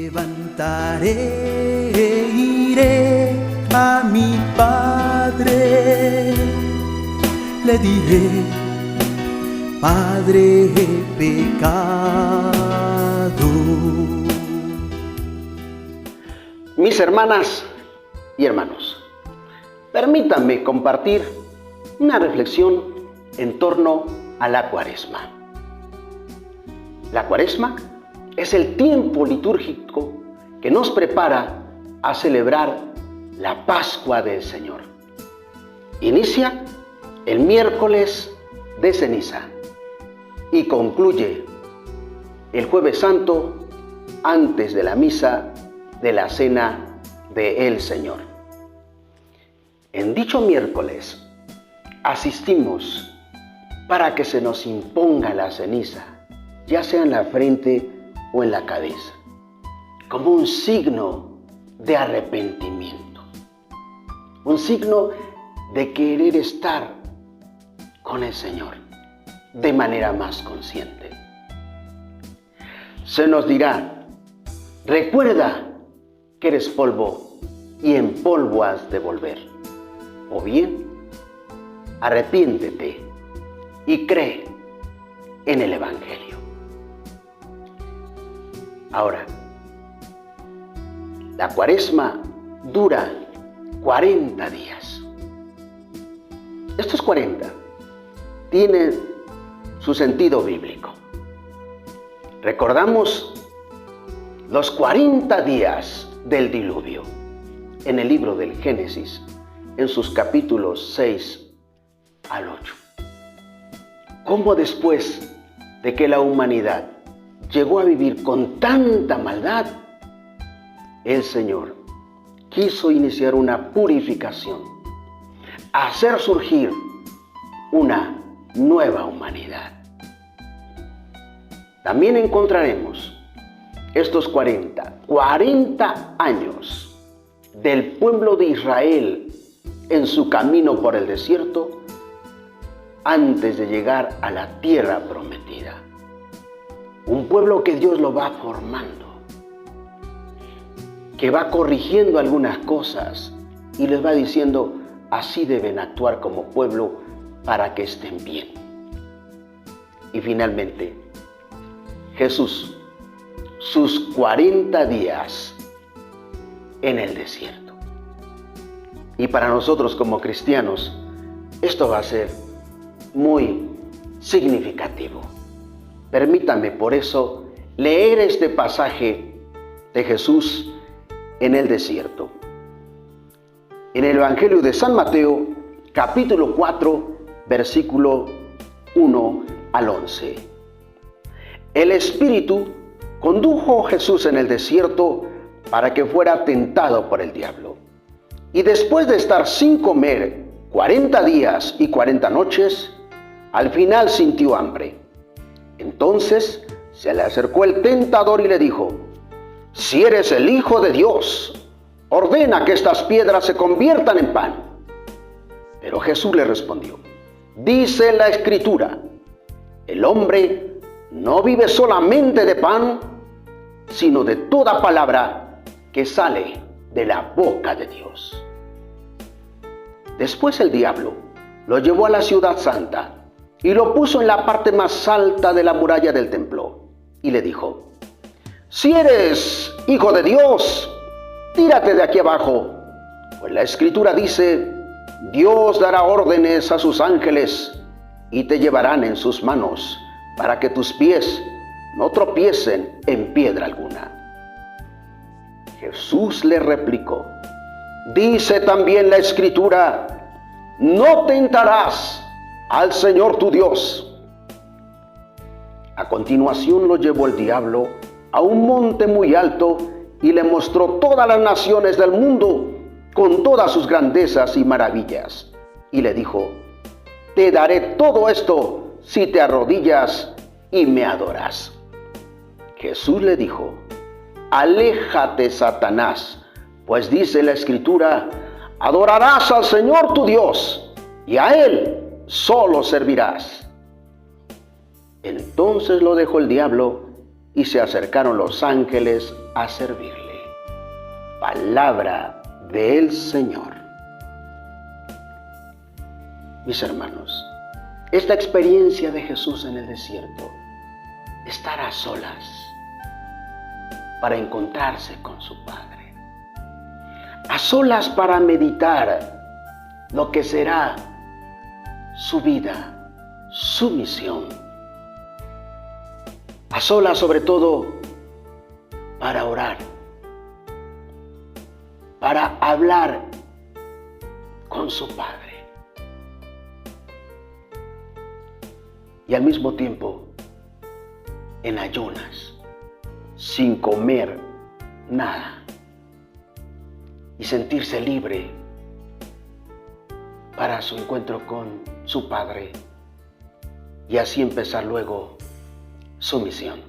levantaré e iré a mi Padre, le diré: Padre, he pecado. Mis hermanas y hermanos, permítanme compartir una reflexión en torno a la Cuaresma. La Cuaresma es el tiempo litúrgico que nos prepara a celebrar la Pascua del Señor. Inicia el miércoles de ceniza y concluye el Jueves Santo antes de la misa de la Cena del Señor. En dicho miércoles asistimos para que se nos imponga la ceniza, ya sea en la frente o en la cabeza, como un signo de arrepentimiento, un signo de querer estar con el Señor de manera más consciente. Se nos dirá: recuerda que eres polvo y en polvo has de volver. O bien, arrepiéntete y cree en el Evangelio. Ahora, la Cuaresma dura 40 días. Estos 40 tienen su sentido bíblico. Recordamos los 40 días del diluvio en el libro del Génesis, en sus capítulos 6 al 8. Cómo después de que la humanidad llegó a vivir con tanta maldad, el Señor quiso iniciar una purificación, hacer surgir una nueva humanidad. También encontraremos estos 40 años del pueblo de Israel en su camino por el desierto antes de llegar a la tierra prometida. Un pueblo que Dios lo va formando, que va corrigiendo algunas cosas y les va diciendo: así deben actuar como pueblo para que estén bien. Y finalmente, Jesús, sus 40 días en el desierto. Y para nosotros como cristianos, esto va a ser muy significativo. Permítame por eso leer este pasaje de Jesús en el desierto. En el Evangelio de San Mateo, capítulo 4, versículo 1 al 11. El Espíritu condujo a Jesús en el desierto para que fuera tentado por el diablo. Y después de estar sin comer 40 días y 40 noches, al final sintió hambre. Entonces se le acercó el tentador y le dijo: si eres el Hijo de Dios, ordena que estas piedras se conviertan en pan. Pero Jesús le respondió: dice la Escritura, el hombre no vive solamente de pan, sino de toda palabra que sale de la boca de Dios. Después el diablo lo llevó a la ciudad santa y lo puso en la parte más alta de la muralla del templo y le dijo: si eres Hijo de Dios, tírate de aquí abajo, pues la Escritura dice: Dios dará órdenes a sus ángeles y te llevarán en sus manos para que tus pies no tropiecen en piedra alguna. Jesús le replicó: dice también la Escritura, no tentarás al Señor tu Dios. A continuación lo llevó el diablo a un monte muy alto y le mostró todas las naciones del mundo con todas sus grandezas y maravillas. Y le dijo: te daré todo esto si te arrodillas y me adoras. Jesús le dijo: aléjate, Satanás, pues dice la Escritura, adorarás al Señor tu Dios y a Él solo servirás. Entonces lo dejó el diablo y se acercaron los ángeles a servirle. Palabra del Señor. Mis hermanos, esta experiencia de Jesús en el desierto, estar a solas para encontrarse con su Padre, a solas para meditar lo que será su vida, su misión, a solas sobre todo para orar, para hablar con su Padre. Y al mismo tiempo, en ayunas, sin comer nada, y sentirse libre para su encuentro con su Padre, y así empezar luego su misión.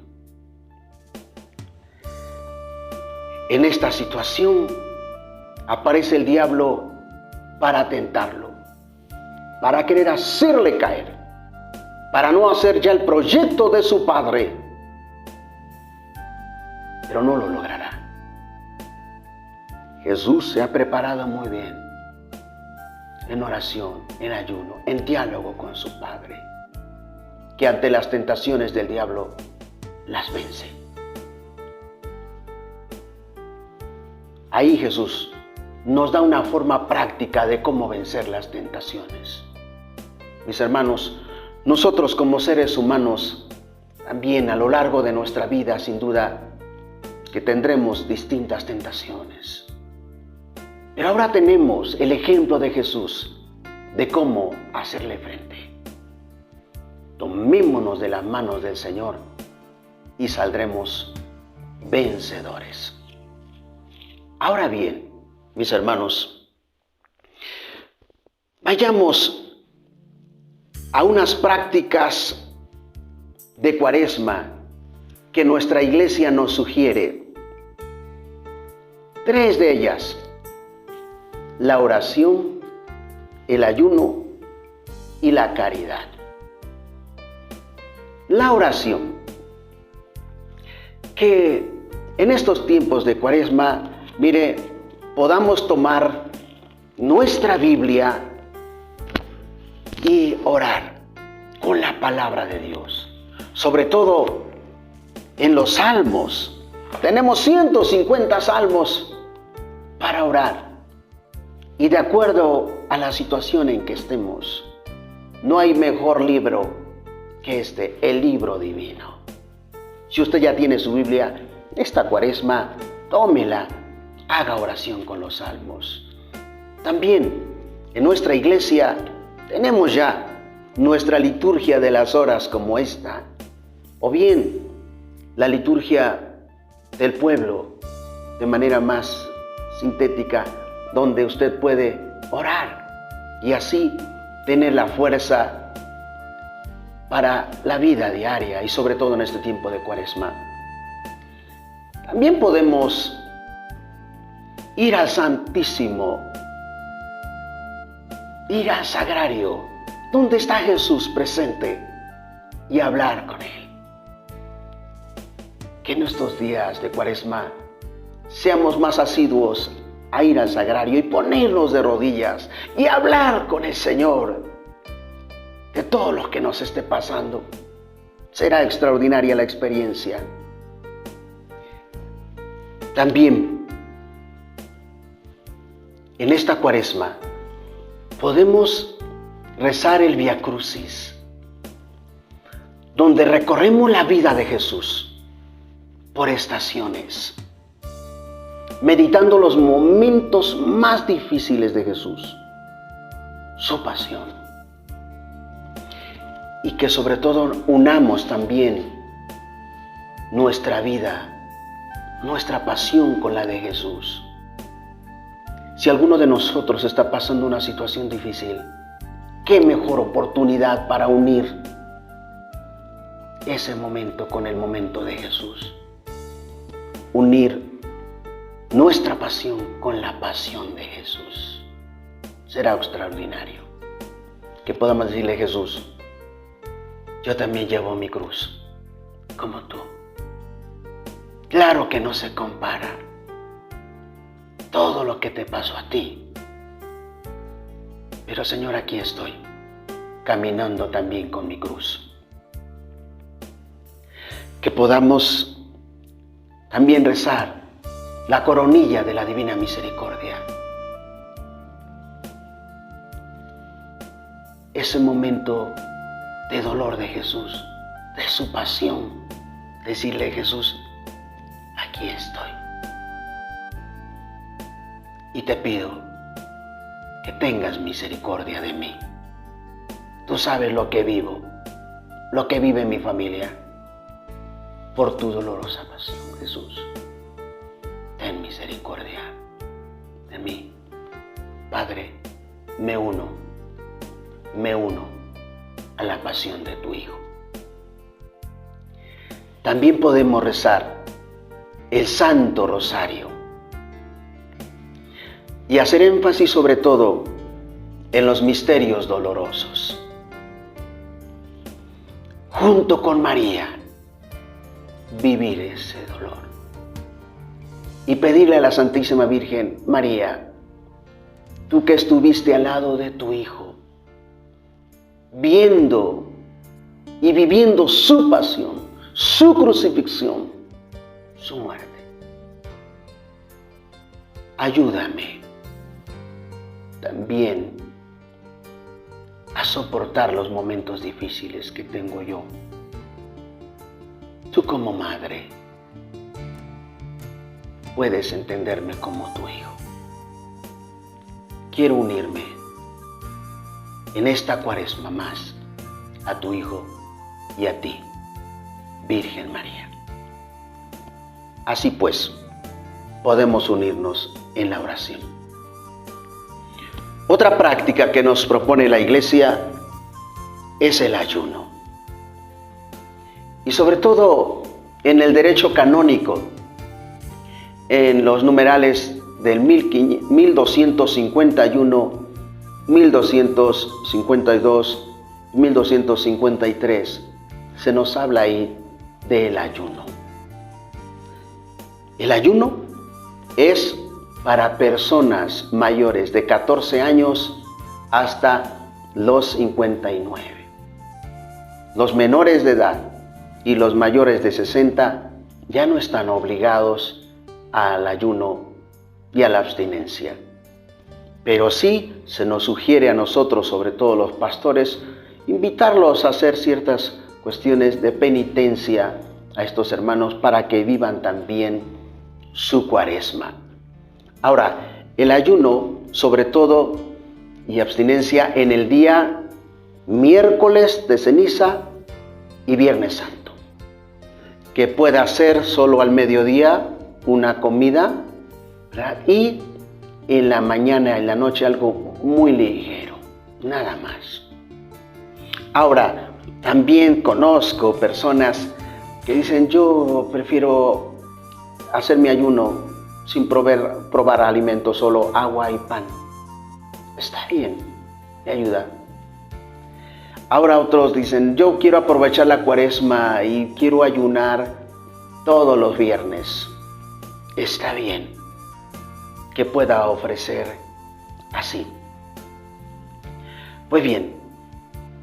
En esta situación aparece el diablo para tentarlo, para querer hacerle caer, para no hacer ya el proyecto de su Padre, pero no lo logrará. Jesús se ha preparado muy bien en oración, en ayuno, en diálogo con su Padre, que ante las tentaciones del diablo las vence. Ahí Jesús nos da una forma práctica de cómo vencer las tentaciones. Mis hermanos, nosotros como seres humanos, también a lo largo de nuestra vida, sin duda, que tendremos distintas tentaciones. Pero ahora tenemos el ejemplo de Jesús de cómo hacerle frente. Tomémonos de las manos del Señor y saldremos vencedores. Ahora bien, mis hermanos, vayamos a unas prácticas de Cuaresma que nuestra iglesia nos sugiere. 3 de ellas: la oración, el ayuno y la caridad. La oración, que en estos tiempos de Cuaresma, mire, podamos tomar nuestra Biblia y orar con la palabra de Dios. Sobre todo en los salmos. Tenemos 150 salmos para orar. Y de acuerdo a la situación en que estemos, no hay mejor libro que este, el libro divino. Si usted ya tiene su Biblia, esta Cuaresma, tómela, haga oración con los salmos. También en nuestra iglesia tenemos ya nuestra liturgia de las horas como esta, o bien la liturgia del pueblo de manera más sintética, donde usted puede orar y así tener la fuerza para la vida diaria y sobre todo en este tiempo de Cuaresma. También podemos ir al Santísimo, ir al Sagrario, donde está Jesús presente, y hablar con Él. Que en estos días de Cuaresma seamos más asiduos a ir al Sagrario y ponernos de rodillas y hablar con el Señor de todo lo que nos esté pasando. Será extraordinaria la experiencia. También en esta Cuaresma podemos rezar el Vía Crucis, donde recorremos la vida de Jesús por estaciones, meditando los momentos más difíciles de Jesús, su pasión, y que sobre todo unamos también nuestra vida, nuestra pasión con la de Jesús. Si alguno de nosotros está pasando una situación difícil, qué mejor oportunidad para unir ese momento con el momento de Jesús. Unir nuestra pasión con la pasión de Jesús. Será extraordinario que podamos decirle: Jesús, yo también llevo mi cruz, como tú. Claro que no se compara todo lo que te pasó a ti. Pero Señor, aquí estoy, caminando también con mi cruz. Que podamos también rezar la coronilla de la Divina Misericordia. Ese momento de dolor de Jesús, de su pasión, decirle: Jesús, aquí estoy. Y te pido que tengas misericordia de mí. Tú sabes lo que vivo, lo que vive mi familia. Por tu dolorosa pasión, Jesús, ten misericordia de mí. Padre, me uno a la pasión de tu Hijo. También podemos rezar el Santo Rosario y hacer énfasis sobre todo en los misterios dolorosos. Junto con María, vivir ese dolor y pedirle a la Santísima Virgen: María, tú que estuviste al lado de tu Hijo, viendo y viviendo su pasión, su crucifixión, su muerte, ayúdame también a soportar los momentos difíciles que tengo yo. Tú como madre puedes entenderme como tu hijo. Quiero unirme en esta Cuaresma más a tu Hijo y a ti, Virgen María. Así pues, podemos unirnos en la oración. Otra práctica que nos propone la Iglesia es el ayuno. Y sobre todo en el derecho canónico, en los numerales del 1251, 1252, 1253, se nos habla ahí del ayuno. El ayuno es para personas mayores de 14 años hasta los 59. Los menores de edad y los mayores de 60 ya no están obligados al ayuno y a la abstinencia. Pero sí se nos sugiere a nosotros, sobre todo los pastores, invitarlos a hacer ciertas cuestiones de penitencia a estos hermanos para que vivan también su Cuaresma. Ahora, el ayuno, sobre todo, y abstinencia en el día miércoles de ceniza y viernes santo. Que pueda ser solo al mediodía una comida, ¿verdad? Y en la mañana, en la noche, algo muy ligero, nada más. Ahora, también conozco personas que dicen: yo prefiero hacer mi ayuno sin probar alimentos, solo agua y pan. Está bien, me ayuda. Ahora otros dicen: yo quiero aprovechar la Cuaresma y quiero ayunar todos los viernes. Está bien que pueda ofrecer así. Pues bien,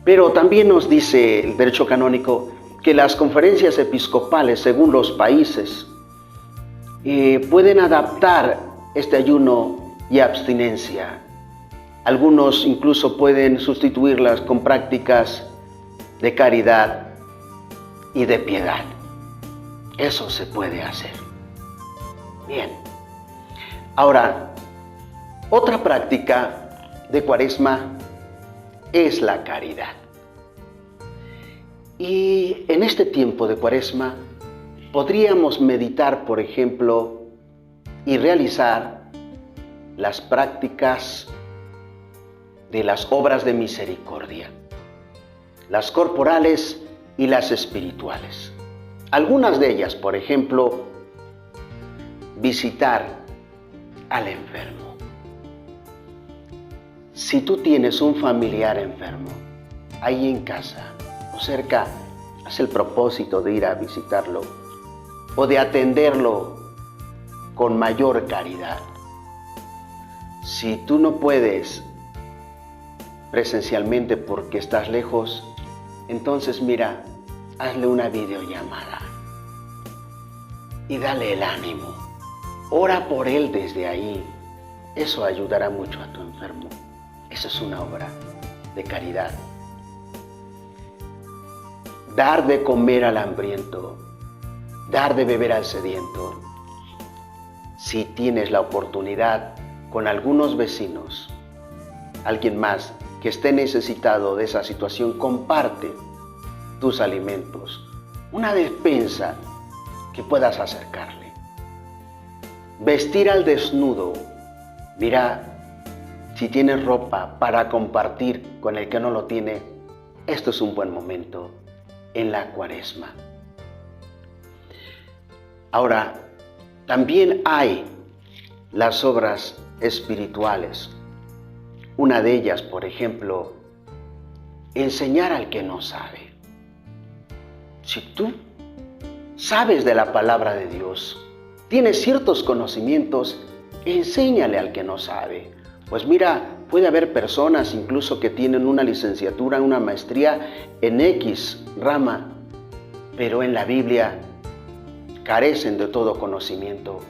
pero también nos dice el derecho canónico que las conferencias episcopales, según los países, pueden adaptar este ayuno y abstinencia. Algunos incluso pueden sustituirlas con prácticas de caridad y de piedad. Eso se puede hacer. Bien. Ahora, otra práctica de Cuaresma es la caridad. Y en este tiempo de Cuaresma podríamos meditar, por ejemplo, y realizar las prácticas de las obras de misericordia, las corporales y las espirituales. Algunas de ellas, por ejemplo, visitar al enfermo. Si tú tienes un familiar enfermo, ahí en casa o cerca, haz el propósito de ir a visitarlo o de atenderlo con mayor caridad. Si tú no puedes presencialmente porque estás lejos, entonces mira, hazle una videollamada y dale el ánimo. Ora por él desde ahí. Eso ayudará mucho a tu enfermo. Esa es una obra de caridad. Dar de comer al hambriento, dar de beber al sediento. Si tienes la oportunidad con algunos vecinos, alguien más que esté necesitado de esa situación, comparte tus alimentos, una despensa que puedas acercarle. Vestir al desnudo. Mira, si tienes ropa para compartir con el que no lo tiene, esto es un buen momento en la Cuaresma. Ahora, también hay las obras espirituales. Una de ellas, por ejemplo, enseñar al que no sabe. Si tú sabes de la palabra de Dios, tienes ciertos conocimientos, enséñale al que no sabe. Pues mira, puede haber personas incluso que tienen una licenciatura, una maestría en X rama, pero en la Biblia carecen de todo conocimiento.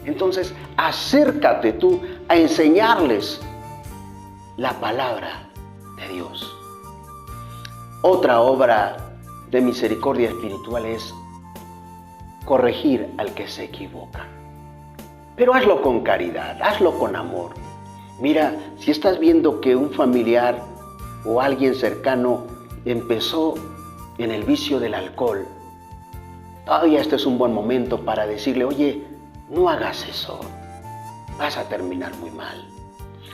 Entonces, acércate tú a enseñarles la palabra de Dios. Otra obra de misericordia espiritual es corregir al que se equivoca. Pero hazlo con caridad, hazlo con amor. Mira, si estás viendo que un familiar o alguien cercano empezó en el vicio del alcohol, todavía este es un buen momento para decirle, oye, no hagas eso, vas a terminar muy mal.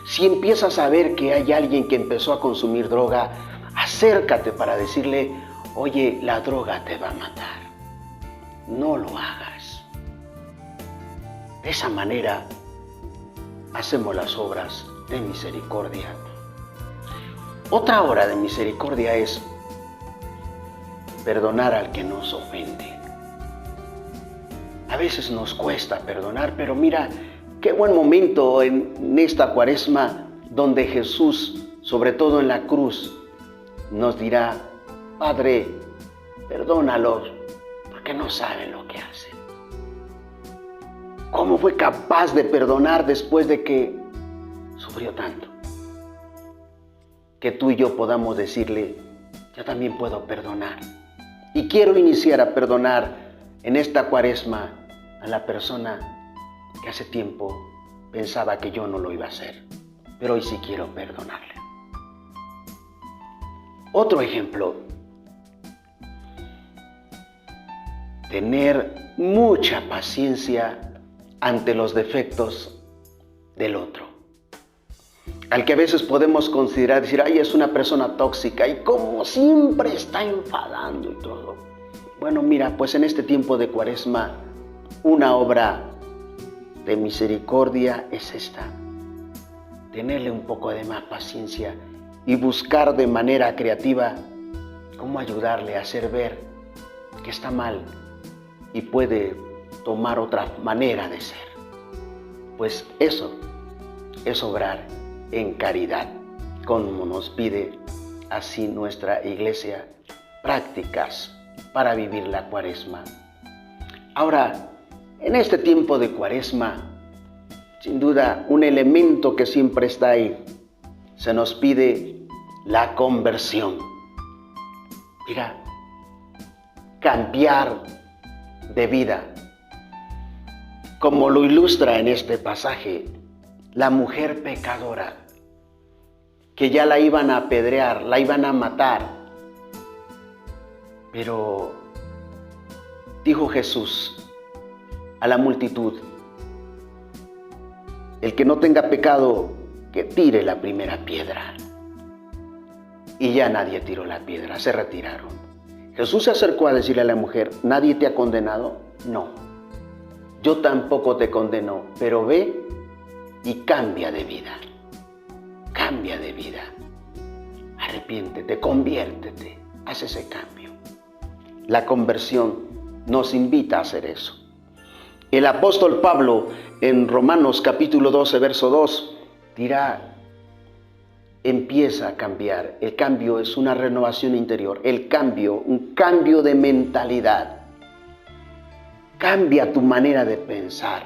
Si empiezas a ver que hay alguien que empezó a consumir droga, acércate para decirle, oye, la droga te va a matar, no lo hagas. De esa manera hacemos las obras de misericordia. Otra obra de misericordia es perdonar al que nos ofende. A veces nos cuesta perdonar, pero mira, qué buen momento en esta Cuaresma donde Jesús, sobre todo en la cruz, nos dirá, Padre, perdónalos porque no saben lo que hacen. ¿Cómo fue capaz de perdonar después de que sufrió tanto? Que tú y yo podamos decirle, yo también puedo perdonar. Y quiero iniciar a perdonar en esta Cuaresma a la persona que hace tiempo pensaba que yo no lo iba a hacer, pero hoy sí quiero perdonarle. Otro ejemplo, tener mucha paciencia ante los defectos del otro. Al que a veces podemos considerar, decir, ay, es una persona tóxica y como siempre está enfadando y todo. Bueno, mira, pues en este tiempo de Cuaresma, una obra de misericordia es esta. Tenerle un poco de más paciencia y buscar de manera creativa cómo ayudarle a hacer ver que está mal y puede tomar otra manera de ser. Pues eso es obrar en caridad, como nos pide así nuestra Iglesia, prácticas para vivir la Cuaresma. Ahora, en este tiempo de Cuaresma, sin duda, un elemento que siempre está ahí, se nos pide la conversión. Mira, cambiar de vida. Como lo ilustra en este pasaje, la mujer pecadora, que ya la iban a apedrear, la iban a matar. Pero dijo Jesús a la multitud, el que no tenga pecado, que tire la primera piedra. Y ya nadie tiró la piedra, se retiraron. Jesús se acercó a decirle a la mujer, ¿nadie te ha condenado? No, yo tampoco te condeno, pero ve y cambia de vida. Cambia de vida. Arrepiéntete, conviértete, haz ese cambio. La conversión nos invita a hacer eso. El apóstol Pablo en Romanos capítulo 12, verso 2 dirá, empieza a cambiar. El cambio es una renovación interior. El cambio, un cambio de mentalidad. Cambia tu manera de pensar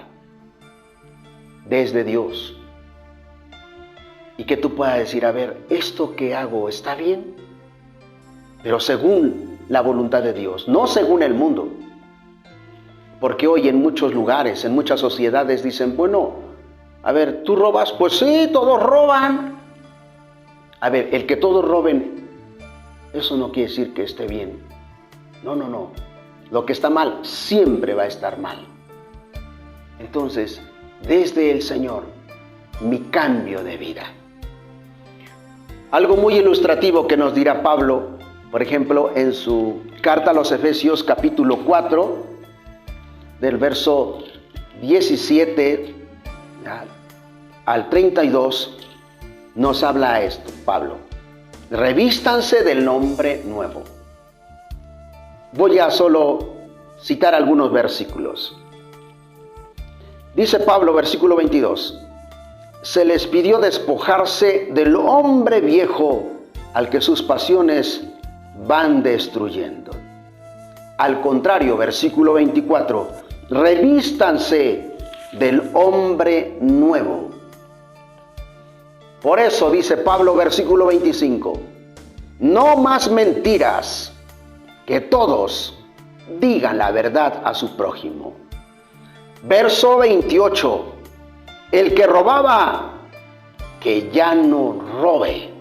desde Dios. Y que tú puedas decir, a ver, ¿esto que hago está bien? Pero según la voluntad de Dios, no según el mundo. Porque hoy en muchos lugares, en muchas sociedades dicen, bueno, a ver, ¿tú robas? Pues sí, todos roban. A ver, el que todos roben, eso no quiere decir que esté bien. No, no, no. Lo que está mal siempre va a estar mal. Entonces, desde el Señor, mi cambio de vida. Algo muy ilustrativo que nos dirá Pablo, por ejemplo, en su carta a los Efesios capítulo 4, del verso 17 al 32, nos habla esto, Pablo. Revístanse del hombre nuevo. Voy a solo citar algunos versículos. Dice Pablo, versículo 22. Se les pidió despojarse del hombre viejo al que sus pasiones van destruyendo. Al contrario, versículo 24. Revístanse del hombre nuevo. Por eso dice Pablo, versículo 25, no más mentiras, que todos digan la verdad a su prójimo. Verso 28, el que robaba, que ya no robe.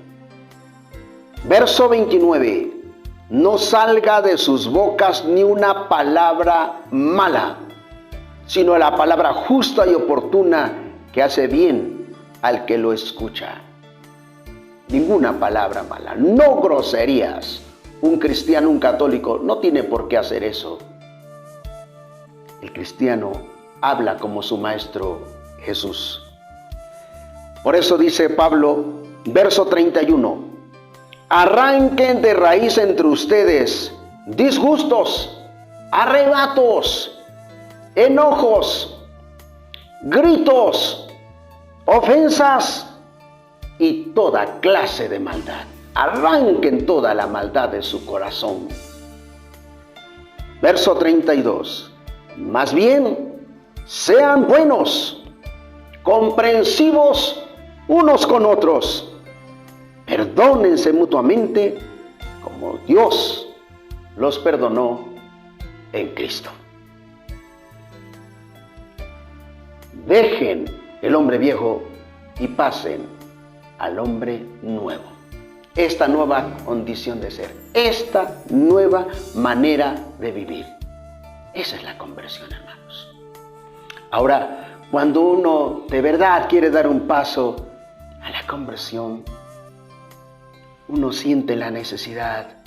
Verso 29, no salga de sus bocas ni una palabra mala, sino la palabra justa y oportuna que hace bien al que lo escucha. Ninguna palabra mala, no groserías. Un cristiano, un católico, no tiene por qué hacer eso. El cristiano habla como su maestro Jesús. Por eso dice Pablo, verso 31, arranquen de raíz entre ustedes disgustos, arrebatos, enojos, gritos, ofensas y toda clase de maldad. Arranquen toda la maldad de su corazón. Verso 32. Más bien, sean buenos, comprensivos unos con otros. Perdónense mutuamente como Dios los perdonó en Cristo. Dejen el hombre viejo y pasen al hombre nuevo. Esta nueva condición de ser, esta nueva manera de vivir. Esa es la conversión, hermanos. Ahora, cuando uno de verdad quiere dar un paso a la conversión, uno siente la necesidad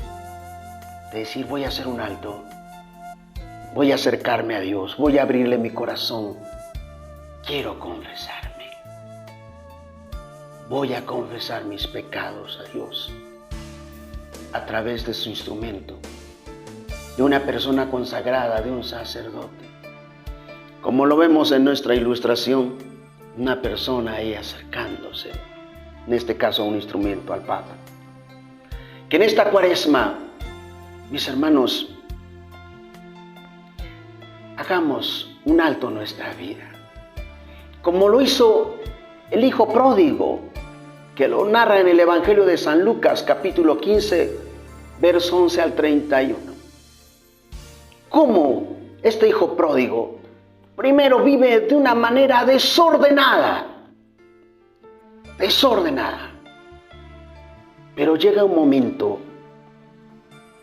de decir, voy a hacer un alto, voy a acercarme a Dios, voy a abrirle mi corazón, quiero confesarme. Voy a confesar mis pecados a Dios a través de su instrumento, de una persona consagrada, de un sacerdote. Como lo vemos en nuestra ilustración, una persona ahí acercándose, en este caso un instrumento al Papa. Que en esta Cuaresma, mis hermanos, hagamos un alto en nuestra vida, como lo hizo el hijo pródigo, que lo narra en el Evangelio de San Lucas, capítulo 15, verso 11 al 31. Cómo este hijo pródigo primero vive de una manera desordenada, pero llega un momento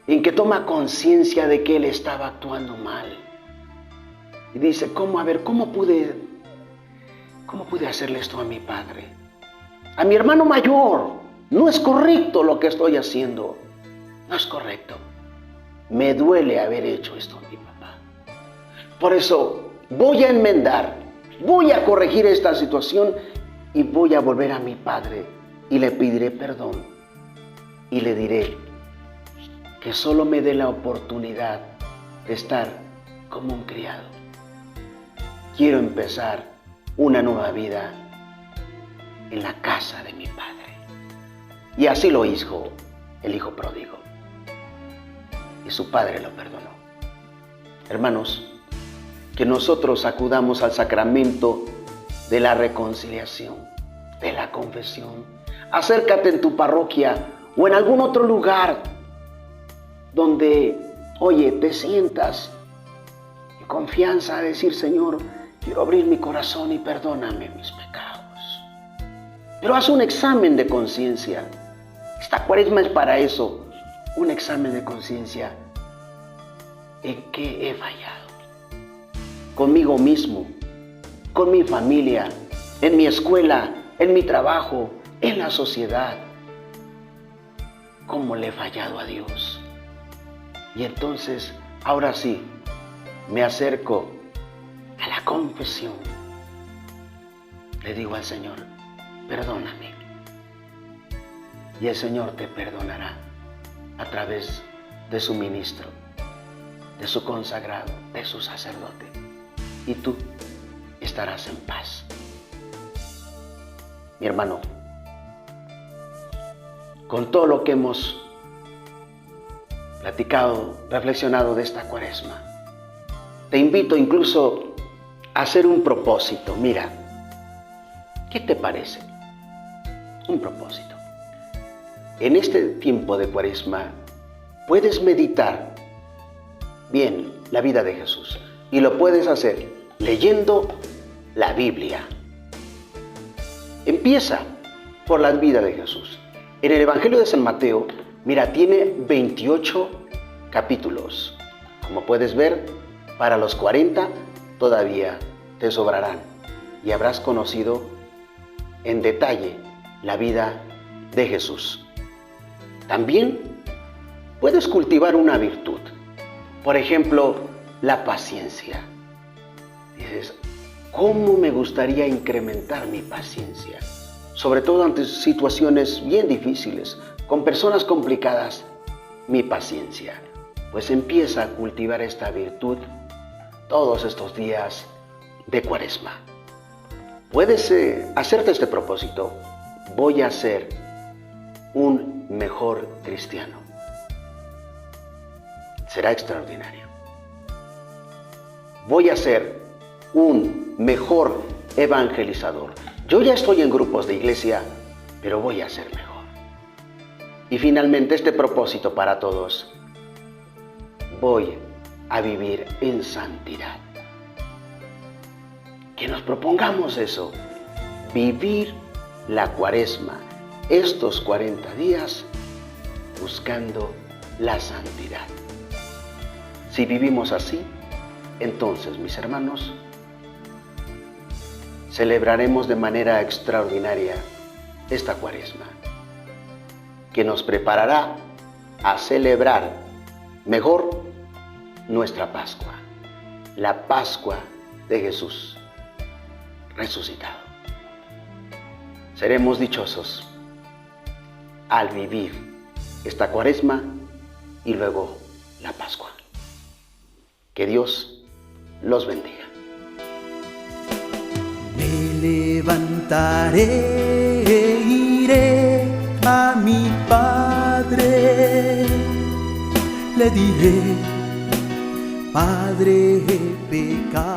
en que toma conciencia de que él estaba actuando mal. Y dice, ¿cómo pude hacerle esto a mi padre? A mi hermano mayor. No es correcto lo que estoy haciendo. No es correcto. Me duele haber hecho esto a mi papá. Por eso voy a enmendar, voy a corregir esta situación y voy a volver a mi padre y le pediré perdón. Y le diré que solo me dé la oportunidad de estar como un criado. quiero empezar una nueva vida en la casa de mi padre. Y así lo hizo el hijo pródigo. Y su padre lo perdonó. Hermanos, que nosotros acudamos al sacramento de la reconciliación, de la confesión. Acércate en tu parroquia o en algún otro lugar donde, oye, te sientas en confianza a decir: Señor, quiero abrir mi corazón y perdóname mis pecados. Pero haz un examen de conciencia. Esta cuaresma es para eso, un examen de conciencia. ¿En qué he fallado? Conmigo mismo, con mi familia, en mi escuela, en mi trabajo, en la sociedad. ¿Cómo le he fallado a Dios? Y entonces, ahora sí, me acerco a la confesión. Le digo al Señor: perdóname. Y el Señor te perdonará a través de su ministro, de su consagrado, de su sacerdote. Y tú estarás en paz. Mi hermano, con todo lo que hemos platicado, reflexionado de esta cuaresma, te invito incluso a hacer un propósito. Mira, ¿qué te parece? Un propósito. En este tiempo de cuaresma puedes meditar bien la vida de Jesús, y lo puedes hacer leyendo la Biblia. Empieza por la vida de Jesús. En el Evangelio de San Mateo, mira, tiene 28 capítulos. Como puedes ver, para los 40 todavía te sobrarán y habrás conocido en detalle la vida de Jesús. También puedes cultivar una virtud. Por ejemplo, la paciencia. Dices: ¿cómo me gustaría incrementar mi paciencia? Sobre todo ante situaciones bien difíciles, con personas complicadas. Mi paciencia. Pues empieza a cultivar esta virtud todos estos días de cuaresma. Puedes hacerte este propósito: voy a ser un mejor cristiano. Será extraordinario. Voy a ser un mejor evangelizador. Yo ya estoy en grupos de iglesia, pero voy a ser mejor. Y finalmente, este propósito para todos: voy a vivir en santidad. Que nos propongamos eso, vivir la cuaresma, estos 40 días, buscando la santidad. Si vivimos así, entonces, mis hermanos, celebraremos de manera extraordinaria esta cuaresma, que nos preparará a celebrar mejor nuestra Pascua, la Pascua de Jesús resucitado. Seremos dichosos al vivir esta cuaresma y luego la Pascua. Que Dios los bendiga. Me levantaré e iré a mi Padre. Le diré: Padre, he pecado